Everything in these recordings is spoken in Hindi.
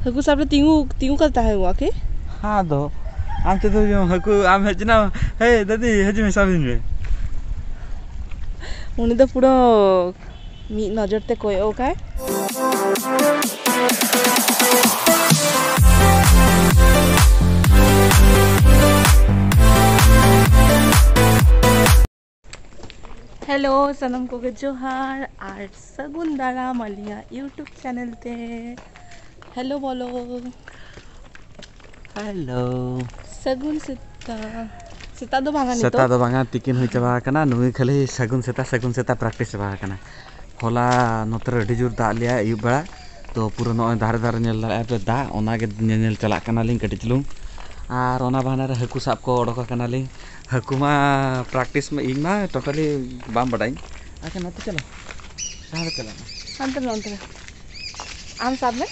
हकू साबरे तिंगू तिंगू करता है हुआ के हाँ दो आम ते तो जो हकू आम हेजना हे दादी हेजमे साबिन में उनी तो पूरा मी नजर ते कोयो का हेलो सनम को जोहार और सगुन दारा मलिया यूट्यूब चैनल ते हेलो बोलो हेलो सगुन सेता सेता दो भांगा सेता दो भांगा तिकिन हुई चबा कना नुई खाली सगुन सेता प्रैक्टिस चबा कना होला नोतर अडी जोर दा लिया अयुब बेड़ा तो पूरा नय धारे धारे नेल दा पे दा ओना गे नेल चला कना लिंग कटी चलुंग और ओना बहाना रे हकू साब को ओडोक कना लिंग हकू मा प्रैक्टिस में इन मा टोटली बाम बडाई आके नते चलो साहब चला अंतर आम साब में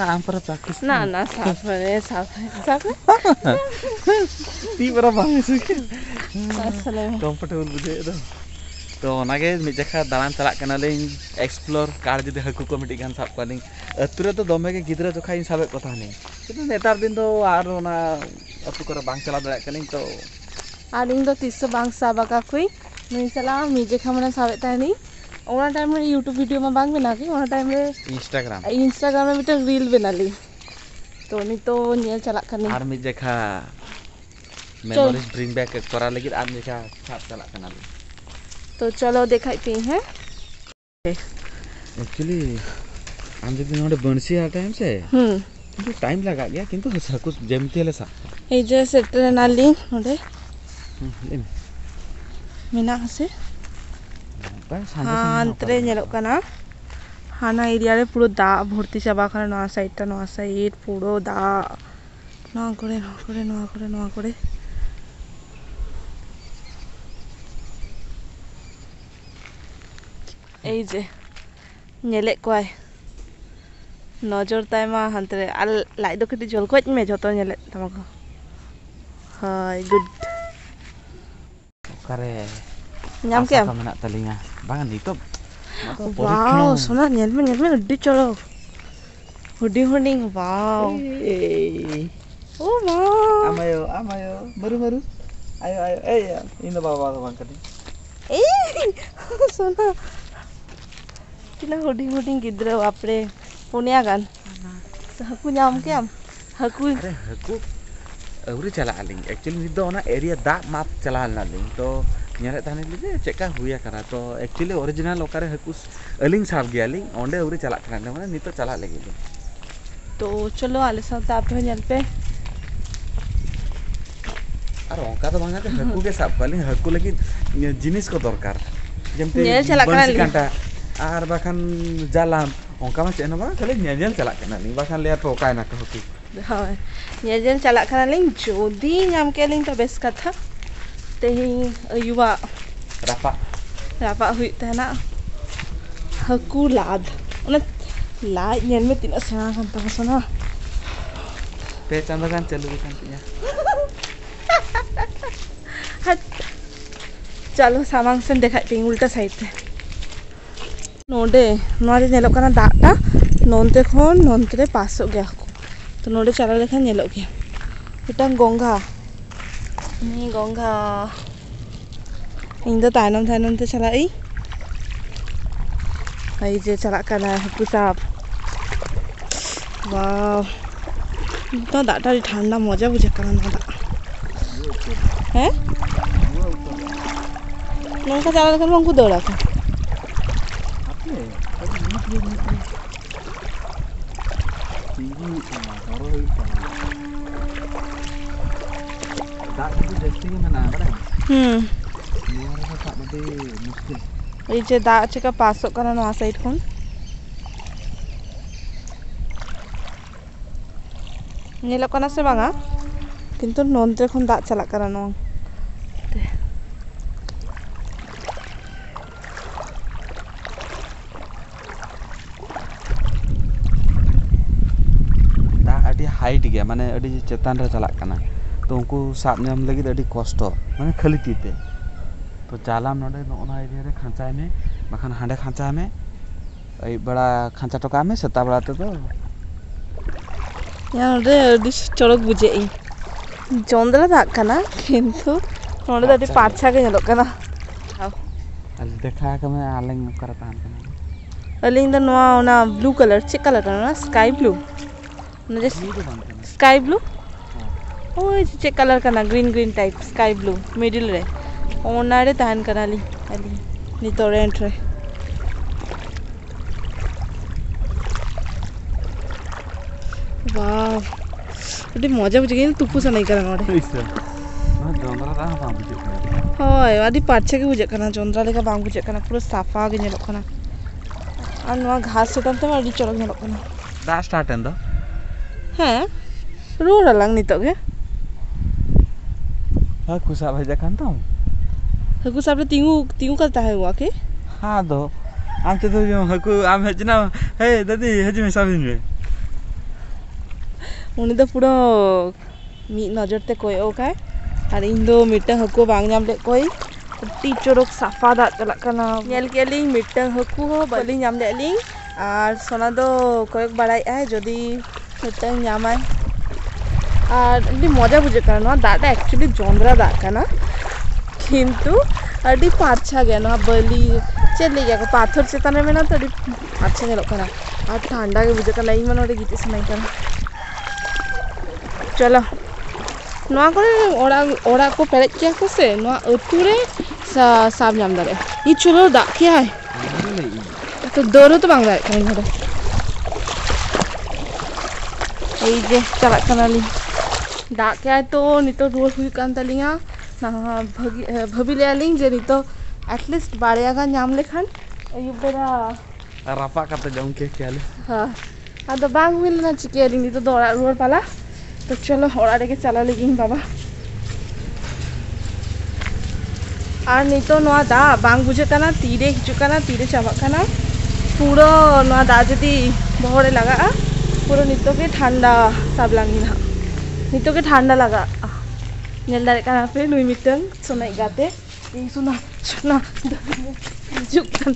आम पर प्रैक्टिस ना साफ ती पर बांग से अस्सलाम कंफर्टेबल बुझे तो ओनागे मिजखा दालान चला कना लिंग एक्सप्लोर कार जदि हकू को मिटी गान साब कलिंग अतुरे तो दमे के गिदरा जोखा इन साबे कथा नहीं किंतु नेतार दिन तो आर ओना अतु करे बांग चला दड़ा कलिंग तो आर इन दो तिस बांग साबा का कोई नहीं चला मिजखा मने साबे तानी ओना टाइम में यूट्यूब वीडियो में बांग बना के ओना टाइम में इंस्टाग्राम में मिटे रील बना ली तो नहीं तो नेल चला करनी आर मिजखा मेमोरीज ब्रिंग बैक करा लगी आर मिजखा साब चला कना तो चलो दिखाते हैं एक्चुअली हम जब नोडे बंसी आ टाइम से तो टाइम लगा गया किंतु हकू जेमती हले सा ए जे सेटर नाली नोडे मेना हसे हाँ अंतरे नेलो कना हाना एरिया रे पूरा दा भर्ती चाबा खाना नवा साइड पूरा दा नवा करे এই যে নেলে কয় নজর তাই মা হান্তরে আর লাই দো কটি জল কই মে যত নেলে তোমাকে হাই গুড करे नाम क्या मना तलिंगा बांग नी तो वाओ सोना नेल में अड्डी चलो hoodie wow oh wow amayo baru ayo ini bawa bang kadi सोना किना हुडी गिद्रा आपरे पुनिया गान हकू नाम क्या हकू अरे हकू अउरी चला आलिंग एक्चुअली निद ओना एरिया दा माप चला आलिंग तो नेरे थाने लिजे चेका हुया करा तो एक्चुअली ओरिजिनल ओकारे हकू अलिंग साब गयालिंग ओंडे अउरी चला करा माने नितो चला लेगे तो चलो आले साथ आप नेल पे और ओंका तो बांगा हकू के साब कालिंग हकू लगी जिनिस को दरकार जेमते नेल चला करा कांटा आर बाखान जालाम ओंका मा चेना बा खाली नेल चला कना नि बाखान ले तो ओकाय ना हकू हां नेल चला कना लिंग जोदी नाम के लिंग तो बेस कथा तेही युवा रापा हुई तहना हकू लाद उन लाद नेल में तीना सेना kan तो सोना पे चंदा kan चलू kan तिया चलो सामांग से देखाते उल्टा साइड से नोडे नोडे नेलो कना दाटा नोनते खन नोनते पासो गया तो नोडे चला लेखा नेलो गया इटा गंगा नी गंगा इन दो तायनम ते चला आई जे चला कना हकू साब वाओ तो दाटा ठंडा मजा बुझे कना ना हैं नौका चला लेखा मंगू दौड़ा था এই যে দা চেকা পাসক কানা নয়া সাইড কোন নেলো কানা সে বাঙা কিন্তু নন্তে কোন দা চালা কানা ন दा अडी हाइट गया माने अडी चेतान रे चला कना तो उनको साब नाम लगी अडी कष्ट माने खाली तीते तो जालाम नोडे नोना एरिया रे खांचा में बखान हांडे खांचा में आई बड़ा खांचा टोका में सता बड़ा तो यहाँ अभी चौड़क बुझे जोंदरा दाग कना किंतु नोडे दादी पाछा के नलो कना अल देखा के मैं आलेंग मुकर तान कना अलिंग द नोआ ओना ब्लू कलर चे कलर कना स्काई ब्लू मुझे स्काई ब्लू ओए चे कलर कना green green type sky blue middle रे ओना रे तान कना ली अली नितो रेंट रे वाव अभी मजा बुझे गई तुपु से नहीं करना नोडे जोंदरा दा बांग बुझे होय आदि पाछे के बुझे कना जोंदरा लेका बांग बुझे कना पूरा साफा के नेलो कना और नोआ घास से तंते माडी चलक नेलो कना दा स्टार्ट एंड हैं रोड अलग नितो के हां कुसा भाई खानता हूं हकु साबरे तिंगू करता है हुआ के हां दो आम तो जो हकु आम हेजना हे दादी हेज में साबिन रे उनी तो पूरा मी नजर ते कोई ओकाय और इन दो मिटा हकु बांग नाम ले कोई टीचरोक साफा दा चला कना नेल केलिंग मिटा हकु हो बलिंग नाम ले लिंग और सोना दो कोई बड़ाई है जदी मिटा नामाय और अभी मजा बुझे कना दादा एक्चुअली जोंदरा दा कना किंतु अभी पाछा गया ना बली चले गया को पाथर चेतन में ना तो अभी अच्छा गया कना और ठंडा के बुझे कना इन मनोरे गीते सुनाई कना चलो नोआ को ओड़ा को पेरेज किया को से नोआ अतुरे साब नाम दारे ई चलो दा क्या है तो दोरो तो बांग दारे कहीं नोडे ए जे चला कना ली दा क्या है तो नितो रोड हुई कान तलिया ना भभी ले आलिंग जे नितो एटलीस्ट बाड़िया का नाम लेखन युबेरा रापा करते जाऊं के क्या ले हां अदो बांग मिल ना चिके आलिंग नितो दोड़ा रोड पाला तो चलो ओड़ा के चला लेकिन बाबा और नहीं तो नोआ दा बांग बुझे कना तीरे हिजुकाना तीरे चाबा कना पूरा नोआ दा जदी बहरे लगा पूरा नितो के ठंडा साबलांगी ना नितो के ठंडा लगा नेल दारे कना पे नुई मिटन सोना गाते ई सुना सुना जुकन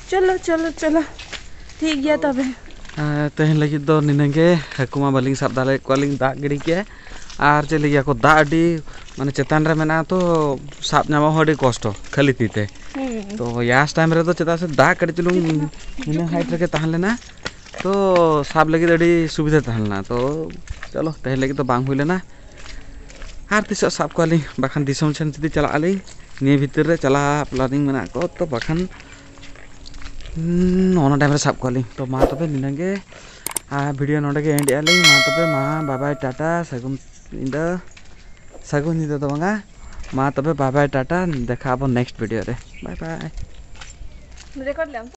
चलो चलो चलो ठीक गया तबे तेहन लगी दो निनगे हकुमा बलिंग सब दाले कॉलिंग दा गिरी के आर चले गया को दा अडी माने चेतान रे मेना तो साब नामा हडी कष्ट खाली तीते तो यास टाइम रे तो चेता से दा कड़ी चलुंग निने हाइट रे के तहन लेना तो साब लगी अडी सुविधा तहन ना तो चलो तेहन लगी तो बांग हुई लेना आर तिस साब कॉलिंग बाखान दिसम छन जदी चला आली नि भीतर रे चला प्लानिंग मेना को तो बाखान ओना टाइम रे साब कॉलिंग तो मा तबे निनगे वीडियो नोडे के एंड आलिंग मा तबे मा बाय बाय टाटा सगुन निदा तो बांगा मा तबे बाय बाय टाटा देखा अब नेक्स्ट वीडियो रे बाय बाय रेकॉर्ड ले हम तो